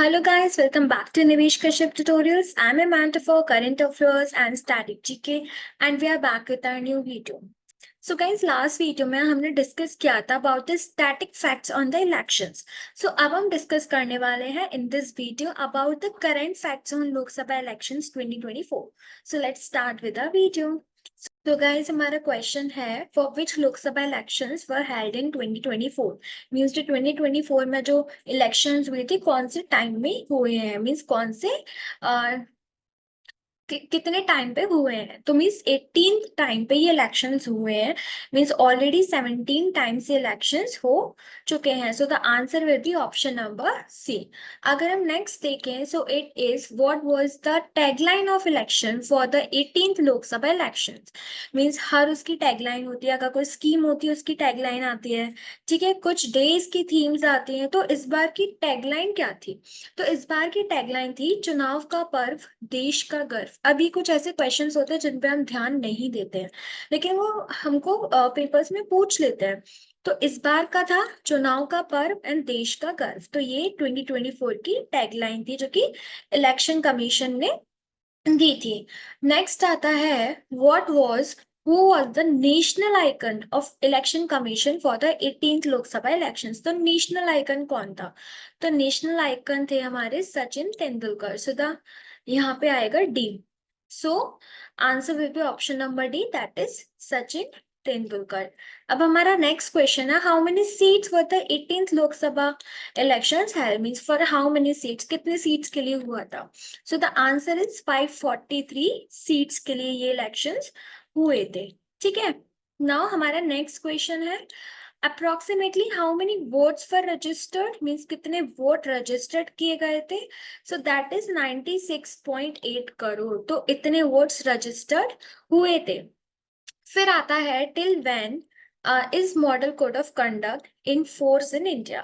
Hello guys, welcome back to Nivesh Kashyap Tutorials. I'm Amanda for Current Affairs and Static GK and we are back with our new video. So guys, last video में हमने discuss किया था about the static facts on the elections. So अब हम discuss करने वाले हैं in this video about the current facts on लोक सभा elections 2024. So let's start with our video. तो गाइस हमारा क्वेश्चन है for which Lok Sabha elections were held in 2024 means जो 2024 में जो इलेक्शंस हुए थे कौन से टाइम में हुए हैं मींस कौन से कितने टाइम पे हुए हैं तो मीन्स 18th टाइम पे ये इलेक्शंस हुए हैं मीन्स ऑलरेडी 17 टाइम्स ये इलेक्शंस हो चुके हैं so the answer will be option number C. अगर हम नेक्स्ट देखें so it is what was the tagline of election for the 18th Lok Sabha elections means हर उसकी टैगलाइन होती है, अगर कोई स्कीम होती है उसकी टैगलाइन आती है, ठीक है, कुछ डेज की थीम्स आती हैं। तो इस बार की टैगलाइन क्या थी? तो इस बार की टैगलाइन थी चुनाव का पर्व देश का गर्व। अभी कुछ ऐसे क्वेश्चंस होते हैं जिन पे हम ध्यान नहीं देते हैं लेकिन वो हमको पेपर्स में पूछ लेते हैं। तो इस बार का था चुनाव का पर्व एंड देश का गर्व। तो ये 2024 की टैगलाइन थी जो कि इलेक्शन कमीशन ने दी थी। नेक्स्ट आता है what was who was the national icon of election commission for the 18th Lok Sabha elections. तो नेशनल आइकन कौन था? तो नेशनल आइकन थे हमारे सचिन तेंदुलकर। सो द यहाँ पे आएगा D. So answer will be option number D, that is Sachin Tendulkar. अब हमारा नेक्स्ट क्वेश्चन है how many seats were the 18th Lok Sabha elections held means for how many seats, कितने सीट्स के लिए हुआ था? सो द आंसर इज 543 सीट्स के लिए ये इलेक्शंस हुए थे। ठीक है, नाउ हमारा नेक्स्ट क्वेश्चन है approximately how many votes for registered means कितने वोट रजिस्टर्ड किए गए थे? So that is 96.8 crore. तो इतने वोट्स रजिस्टर्ड हुए थे। फिर आता है till when is model code of conduct in force in India.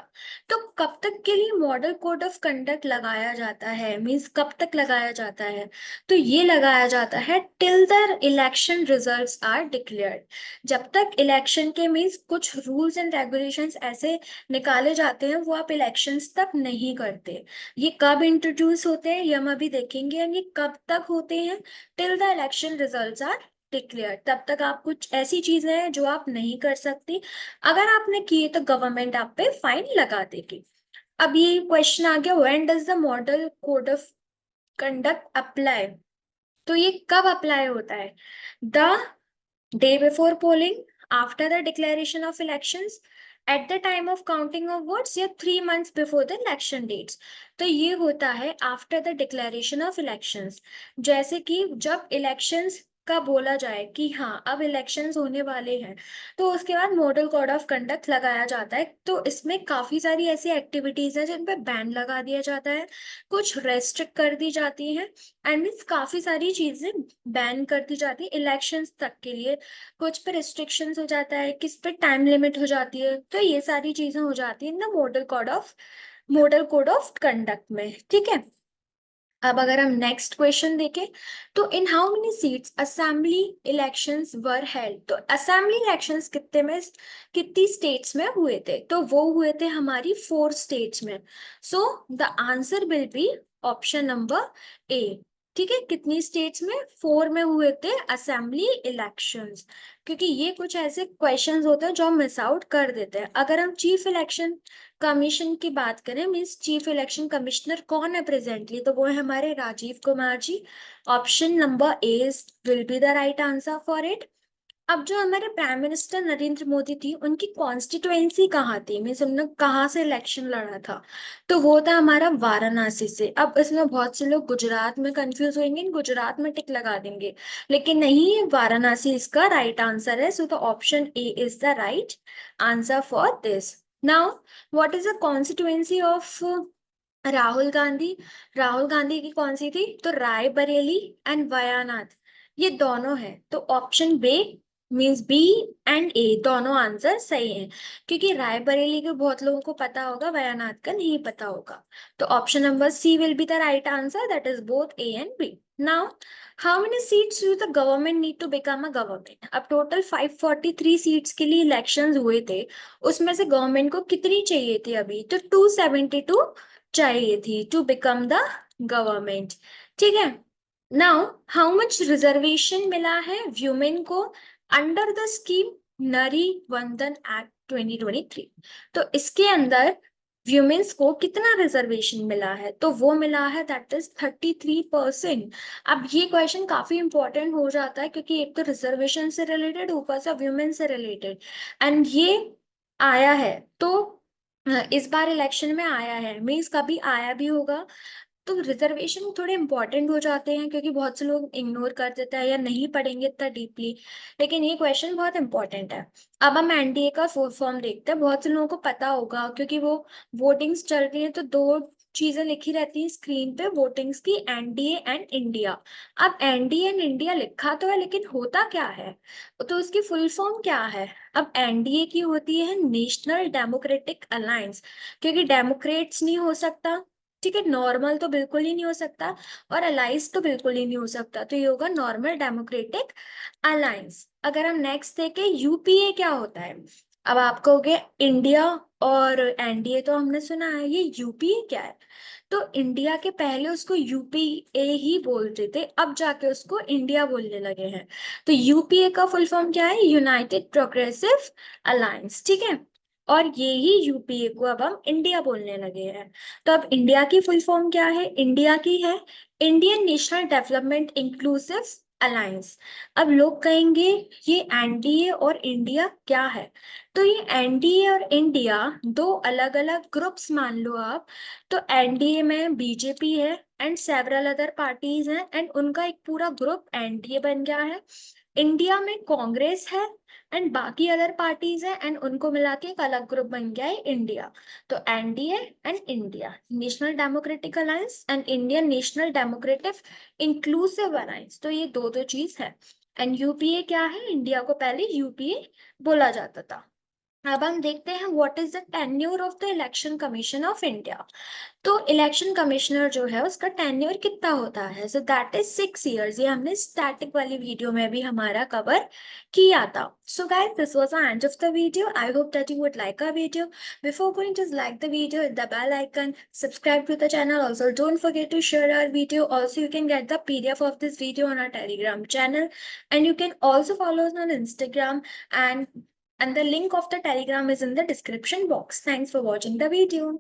तो कब तक के लिए मॉडल कोड ऑफ कंडक्ट लगाया जाता है मीन्स कब तक लगाया जाता है? तो ये लगाया जाता है till the election results are declared. जब तक इलेक्शन के मीन्स कुछ रूल्स एंड रेगुलेशंस ऐसे निकाले जाते हैं वो आप इलेक्शंस तक नहीं करते। ये कब इंट्रोड्यूस होते हैं ये हम अभी देखेंगे और ये कब तक होते हैं? Till the election results are declare. तब तक आप कुछ ऐसी चीजें हैं जो आप नहीं कर सकती, अगर आपने किए तो गवर्नमेंट आप पे फाइन लगा देगी। अब ये क्वेश्चन आ गया when does the model code of conduct apply. तो ये कब अप्लाई होता है? The day before polling, after the declaration of elections, at the time of counting of votes या 3 months before the election dates. तो ये होता है after the declaration of elections. जैसे कि जब इलेक्शंस का बोला जाए कि हाँ अब इलेक्शंस होने वाले हैं तो उसके बाद मॉडल कोड ऑफ कंडक्ट लगाया जाता है। तो इसमें काफी सारी ऐसी एक्टिविटीज हैं जिन पे बैन लगा दिया जाता है, कुछ रेस्ट्रिक्ट कर दी जाती हैं एंड मीन्स काफी सारी चीजें बैन कर दी जाती है इलेक्शंस तक के लिए। कुछ पे रिस्ट्रिक्शंस हो जाता है, किस पे टाइम लिमिट हो जाती है। तो ये सारी चीजें हो जाती है in the model code of conduct में। ठीक है, अब अगर हम नेक्स्ट क्वेश्चन देखें तो in how many seats assembly elections were held. तो असेंबली इलेक्शंस कितनी स्टेट्स में हुए थे? तो वो हुए थे हमारी 4 स्टेट्स में। सो the answer will be option number ए। ठीक है, कितनी स्टेट्स में? 4 में हुए थे असेंबली इलेक्शंस। क्योंकि ये कुछ ऐसे क्वेश्चंस होते हैं जो हम मिस आउट कर देते हैं। अगर हम चीफ इलेक्शन कमीशन की बात करें मीन्स चीफ इलेक्शन कमिश्नर कौन है प्रेजेंटली, तो वो है हमारे Rajiv Kumar ji. Option number A will be the right answer for it. अब जो हमारे प्राइम मिनिस्टर नरेंद्र मोदी थी उनकी कॉन्स्टिट्युएंसी कहाँ थी मीन्स उन्होंने कहाँ से इलेक्शन लड़ा था? तो वो था हमारा वाराणसी से। अब इसमें बहुत से लोग गुजरात में कंफ्यूज होंगे, गुजरात में टिक लगा देंगे, लेकिन नहीं, वाराणसी इसका राइट आंसर है। So the option A is the right answer for this. Now what is the constituency of Rahul Gandhi? Rahul Gandhi की कौन सी थी? तो रायबरेली एंड वायानाड, ये दोनों है। तो option B means B and A दोनों आंसर सही हैं, क्योंकि रायबरेली के बहुत लोगों को पता होगा, वायानाड का नहीं पता होगा। तो option number C will be the right answer, that is both A and B. Now how many seats do the government need to become a government. अब टोटल 543 सीट्स के लिए इलेक्शंस हुए थे, उसमें से गवर्नमेंट को कितनी चाहिए थी अभी? तो 272 चाहिए थी टू बिकम द गवर्नमेंट। ठीक है। नाउ हाउ मच रिजर्वेशन मिला है व्यूमेन को अंडर द स्कीम नरी वंदन एक्ट 2023। तो इसके अंदर व्यूमेन्स को कितना रिजर्वेशन मिला है, तो वो मिला है दैट इज 33%। अब ये क्वेश्चन काफी इंपॉर्टेंट हो जाता है क्योंकि एक तो रिजर्वेशन से रिलेटेड, ऊपर से व्यूमेन से रिलेटेड, एंड ये आया है। तो इस बार इलेक्शन में आया है, मीन्स कभी आया भी होगा। तो रिजर्वेशन थोड़े इंपॉर्टेंट हो जाते हैं क्योंकि बहुत से लोग इग्नोर कर देते हैं या नहीं पढ़ेंगे इतना डीपली, लेकिन ये क्वेश्चन बहुत इंपॉर्टेंट है। अब हम एनडीए का फुल फॉर्म देखते हैं, बहुत से लोगों को पता होगा क्योंकि वो वोटिंग्स चल रही है तो दो चीजें लिखी रहती हैं स्क्रीन पे वोटिंग्स की, एनडीए एंड इंडिया। अब एनडीए एंड इंडिया लिखा तो है लेकिन होता क्या है, तो उसकी फुल फॉर्म क्या है। अब एनडीए की होती है नेशनल डेमोक्रेटिक अलायंस, क्योंकि डेमोक्रेट्स नहीं हो सकता, ठीक है, नॉर्मल तो बिल्कुल ही नहीं हो सकता, और अलाइंस तो बिल्कुल ही नहीं हो सकता, तो ये होगा नॉर्मल डेमोक्रेटिक अलायंस। अगर हम नेक्स्ट देखें यूपीए क्या होता है। अब आप कहोगे इंडिया और एनडीए तो हमने सुना है, ये यूपीए क्या है। तो इंडिया के पहले उसको यूपीए ही बोलते थे, अब जाके उसको इंडिया बोलने लगे हैं। तो यूपीए का फुल फॉर्म क्या है, यूनाइटेड प्रोग्रेसिव अलायंस, ठीक है। और ये ही यूपीए को अब हम इंडिया बोलने लगे हैं। तो अब इंडिया की फुल फॉर्म क्या है, इंडिया की है Indian national development inclusive alliance. अब लोग कहेंगे ये एनडीए और इंडिया क्या है, तो ये एनडीए और इंडिया दो अलग अलग ग्रुप्स मान लो आप। तो एनडीए में बीजेपी है एंड सेवरल अदर पार्टीज हैं एंड उनका एक पूरा ग्रुप एनडीए बन गया है। इंडिया में कांग्रेस है एंड बाकी अदर पार्टीज हैं एंड उनको मिला के एक अलग ग्रुप बन गया है इंडिया। तो NDA and India national democratic alliance and Indian national democratic inclusive alliance, तो ये दो दो चीज है। एंड यूपीए क्या है, इंडिया को पहले यूपीए बोला जाता था। अब हम देखते हैं what is the tenure of the election commission of India. तो इलेक्शन कमिश्नर जो है उसका टेन्योर कितना होता है, सो दैट इज 6 years। ये हमने स्टैटिक वाली वीडियो में भी हमारा कवर किया था। So guys this was the end of the video, I hope that you would like our video. Before going, just like the video, hit the bell icon, subscribe to the channel. Also don't forget to share our video. Also you can get the PDF of this video on our Telegram channel, and you can also follow us on Instagram, and the link of the Telegram is in the description box. Thanks for watching the video.